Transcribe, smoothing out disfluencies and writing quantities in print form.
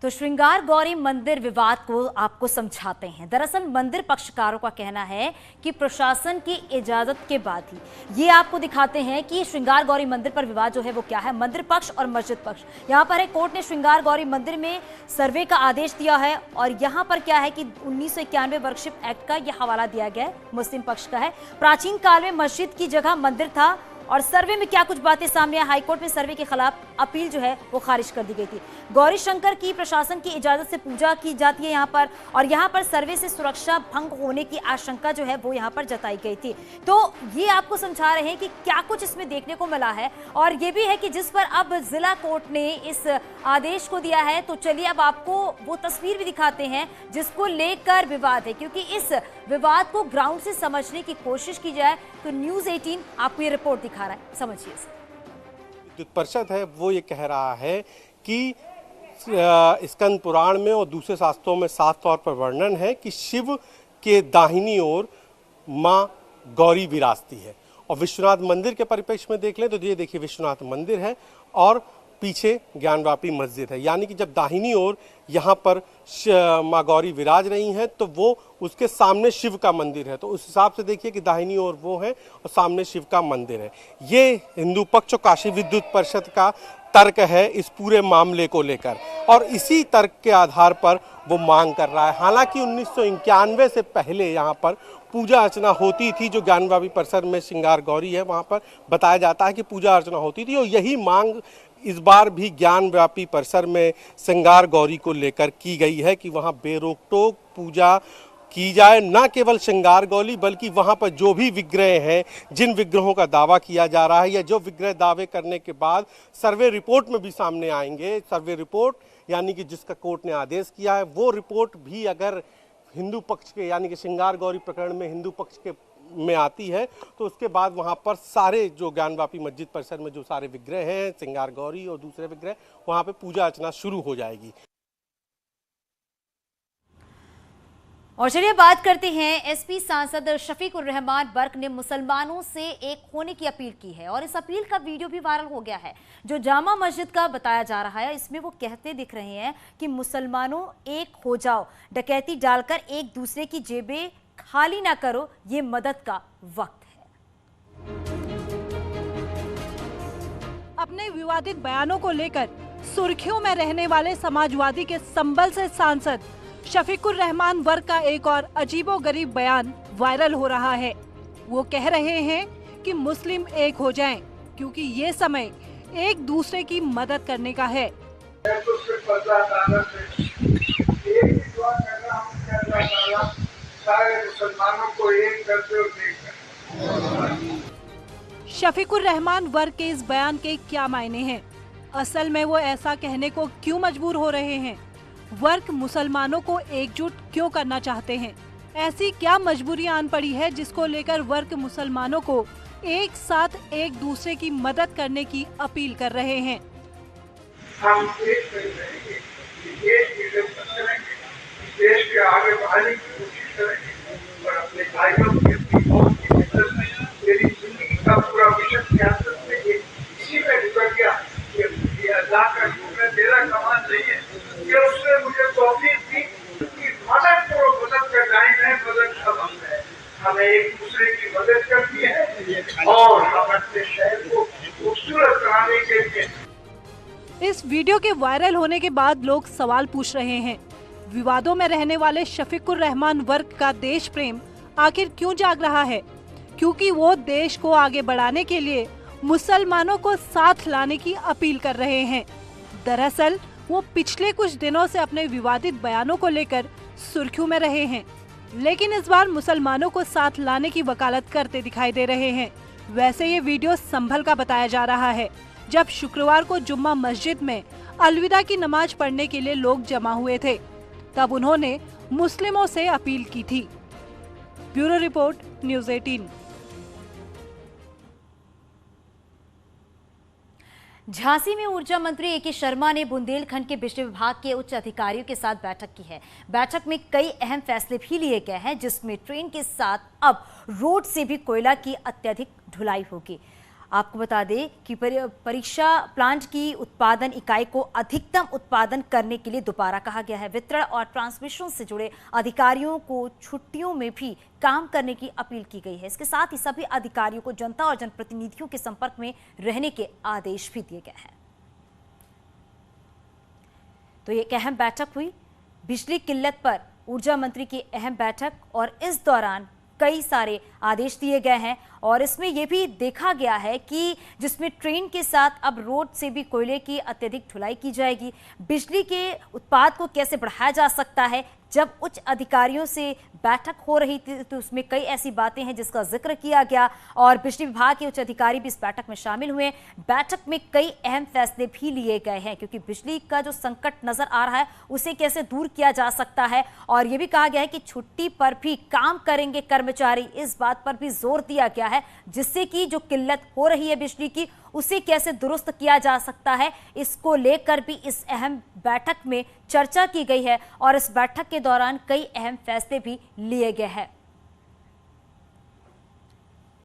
तो श्रृंगार गौरी मंदिर विवाद को आपको समझाते हैं। दरअसल मंदिर पक्षकारों का कहना है कि प्रशासन की इजाजत के बाद ही ये आपको दिखाते हैं कि श्रृंगार गौरी मंदिर पर विवाद जो है वो क्या है। मंदिर पक्ष और मस्जिद पक्ष, यहाँ पर है कोर्ट ने श्रृंगार गौरी मंदिर में सर्वे का आदेश दिया है और यहाँ पर क्या है कि 1991 वर्कशिप एक्ट का यह हवाला दिया गया है, मुस्लिम पक्ष का है। प्राचीन काल में मस्जिद की जगह मंदिर था और सर्वे में क्या कुछ बातें सामने आई। हाईकोर्ट में सर्वे के खिलाफ अपील जो है वो खारिज कर दी गई थी। गौरी शंकर की प्रशासन की इजाजत से पूजा की जाती है यहाँ पर, और यहाँ पर सर्वे से सुरक्षा भंग होने की आशंका जो है वो यहाँ पर जताई गई थी। तो ये आपको समझा रहे हैं कि क्या कुछ इसमें देखने को मिला है, और ये भी है कि जिस पर अब जिला कोर्ट ने इस आदेश को दिया है। तो चलिए अब आपको वो तस्वीर भी दिखाते हैं जिसको लेकर विवाद है, क्योंकि इस विवाद को ग्राउंड से समझने की कोशिश की जाए तो न्यूज़ 18 आपको ये रिपोर्ट दिखा रहा है, समझिए। विद्युत परिषद है वो ये कह रहा है कि स्कंद पुराण में और दूसरे शास्त्रों में साफ तौर पर वर्णन है कि शिव के दाहिनी ओर माँ गौरी विराजती है। और विश्वनाथ मंदिर के परिप्रेक्ष्य में देख लें तो ये देखिए विश्वनाथ मंदिर है और पीछे ज्ञानवापी मस्जिद है, यानी कि जब दाहिनी ओर यहाँ पर माँ गौरी विराज रही हैं तो वो उसके सामने शिव का मंदिर है। तो उस हिसाब से देखिए कि दाहिनी ओर वो है और सामने शिव का मंदिर है। ये हिंदू पक्ष और काशी विद्युत परिषद का तर्क है इस पूरे मामले को लेकर, और इसी तर्क के आधार पर वो मांग कर रहा है। हालांकि 1991 से पहले यहाँ पर पूजा अर्चना होती थी, जो ज्ञानवापी परिसर में श्रृंगार गौरी है वहाँ पर बताया जाता है कि पूजा अर्चना होती थी, और यही मांग इस बार भी ज्ञानवापी परिसर में श्रृंगार गौरी को लेकर की गई है कि वहाँ बेरोक टोक पूजा की जाए। न केवल श्रृंगार गौरी बल्कि वहाँ पर जो भी विग्रह हैं, जिन विग्रहों का दावा किया जा रहा है या जो विग्रह दावे करने के बाद सर्वे रिपोर्ट में भी सामने आएंगे, सर्वे रिपोर्ट यानी कि जिसका कोर्ट ने आदेश किया है, वो रिपोर्ट भी अगर हिंदू पक्ष के यानी कि श्रृंगार गौरी प्रकरण में हिंदू पक्ष के में आती है तो उसके बाद वहाँ पर सारे जो ज्ञानवापी मस्जिद परिसर में जो सारे विग्रह हैं, श्रृंगार गौरी और दूसरे विग्रह, वहाँ पे पूजा अर्चना शुरू हो जाएगी। और चलिए बात करते हैं, एसपी सांसद शफीकुर रहमान वर्क ने मुसलमानों से एक होने की अपील की है और इस अपील का वीडियो भी वायरल हो गया है जो जामा मस्जिद का बताया जा रहा है। इसमें वो कहते दिख रहे हैं कि मुसलमानों एक हो जाओ, डकैती डालकर एक दूसरे की जेबें खाली ना करो, ये मदद का वक्त है। अपने विवादित बयानों को लेकर सुर्खियों में रहने वाले समाजवादी के संबल से सांसद शफीकुर रहमान वर्क का एक और अजीबोगरीब बयान वायरल हो रहा है। वो कह रहे हैं कि मुस्लिम एक हो जाएं, क्योंकि ये समय एक दूसरे की मदद करने का है। शफीकुर रहमान वर्क के इस बयान के क्या मायने हैं? असल में वो ऐसा कहने को क्यों मजबूर हो रहे हैं? वर्क मुसलमानों को एकजुट क्यों करना चाहते हैं? ऐसी क्या मजबूरी आन पड़ी है जिसको लेकर वर्क मुसलमानों को एक साथ एक दूसरे की मदद करने की अपील कर रहे हैं? हम देश के आगे बढ़ाने की कोशिश करेंगे और अपने भाइयों की मेरी जिंदगी का पूरा मिशन सियासत में इसी में निकल गया कि अल्लाह का शुक्र तेरा कमाल नहीं है कि उसने मुझे तौफीक दी कि मदद करो, मदद का टाइम है, मदद का वक्त है। हमें एक दूसरे की मदद करनी है और हम अपने शहर को खूबसूरत बनाने के लिए। इस वीडियो के वायरल होने के बाद लोग सवाल पूछ रहे हैं, विवादों में रहने वाले शफीकुर रहमान वर्क का देश प्रेम आखिर क्यों जाग रहा है? क्योंकि वो देश को आगे बढ़ाने के लिए मुसलमानों को साथ लाने की अपील कर रहे हैं। दरअसल वो पिछले कुछ दिनों से अपने विवादित बयानों को लेकर सुर्खियों में रहे हैं, लेकिन इस बार मुसलमानों को साथ लाने की वकालत करते दिखाई दे रहे हैं। वैसे ये वीडियो संभल का बताया जा रहा है, जब शुक्रवार को जुम्मा मस्जिद में अलविदा की नमाज पढ़ने के लिए लोग जमा हुए थे, तब उन्होंने मुस्लिमों से अपील की थी। Bureau report, news 18। झांसी में ऊर्जा मंत्री ए के शर्मा ने बुंदेलखंड के बिजली विभाग के उच्च अधिकारियों के साथ बैठक की है। बैठक में कई अहम फैसले भी लिए गए हैं, जिसमें ट्रेन के साथ अब रोड से भी कोयला की अत्यधिक ढुलाई होगी। आपको बता दें कि परीक्षा प्लांट की उत्पादन इकाई को अधिकतम उत्पादन करने के लिए दोबारा कहा गया है। वितरण और ट्रांसमिशन से जुड़े अधिकारियों को छुट्टियों में भी काम करने की अपील की गई है। इसके साथ ही सभी अधिकारियों को जनता और जनप्रतिनिधियों के संपर्क में रहने के आदेश भी दिए गए हैं। तो ये एक अहम बैठक हुई, बिजली किल्लत पर ऊर्जा मंत्री की अहम बैठक, और इस दौरान कई सारे आदेश दिए गए हैं। और इसमें यह भी देखा गया है कि जिसमें ट्रेन के साथ अब रोड से भी कोयले की अत्यधिक ढुलाई की जाएगी। बिजली के उत्पाद को कैसे बढ़ाया जा सकता है, जब उच्च अधिकारियों से बैठक हो रही थी तो उसमें कई ऐसी बातें हैं जिसका जिक्र किया गया, और बिजली विभाग के उच्च अधिकारी भी इस बैठक में शामिल हुए। बैठक में कई अहम फैसले भी लिए गए हैं, क्योंकि बिजली का जो संकट नजर आ रहा है उसे कैसे दूर किया जा सकता है। और यह भी कहा गया है कि छुट्टी पर भी काम करेंगे कर्मचारी, इस बात पर भी जोर दिया गया है, जिससे कि जो किल्लत हो रही है बिजली की उसे कैसे दुरुस्त किया जा सकता है। इसको लेकर भी इस अहम बैठक में चर्चा की गई है, और इस बैठक के दौरान कई अहम फैसले भी लिए गए हैं।